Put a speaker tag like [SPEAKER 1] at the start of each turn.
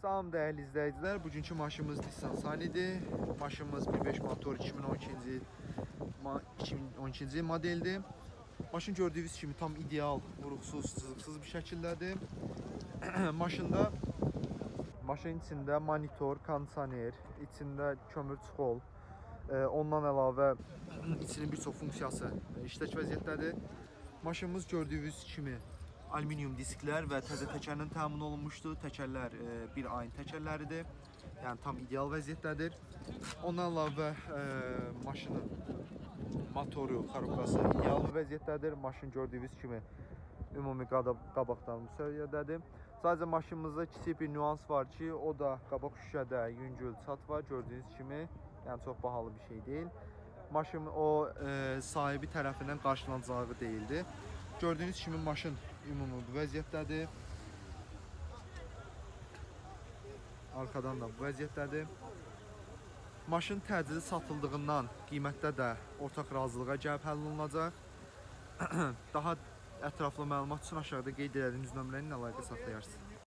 [SPEAKER 1] Salam değerli izleyiciler, bugünkü maşımız Nissan Sunny'dir. Maşımız 1.5 motor 2012 modeldir. Maşın gördüğünüz kimi tam ideal, vuruqsuz, cızıqsız bir şəkildədir. Maşın içində monitor, kondisioner, içində kömür çuxol, ondan əlavə içinin bir çox funksiyası işlək vəziyyətdədir. Maşınımız gördüyünüz kimi alüminium disklər və təzə təkərlə təmin olunmuşdur. Təkərlər bir ayın təkərləridir. Yəni tam ideal vəziyyətdədir. Ondan əlavə maşının motoru, korobkası ideal vəziyyətdədir. Maşın gördüyünüz kimi ümumi qabaqdan müsəviyyədədir. Sadəcə maşınımızda kiçik bir nüans var ki, o da qabaq şüşədə yüngül çat var gördüyünüz kimi. Yəni çox bahalı bir şey deyil. Maşın o sahibi tərəfindən qarşılanacağı deyildi. Gördüyünüz kimi maşın ümumi bu vəziyyətdədir. Arkadan da bu vəziyyətdədir. Maşın təcili satıldığından qiymətdə də ortaq razılığa gəlib həll olunacaq. Daha ətraflı məlumat üçün aşağıda qeyd edildiyimiz nömrənin əlaqə saxlayarsınız.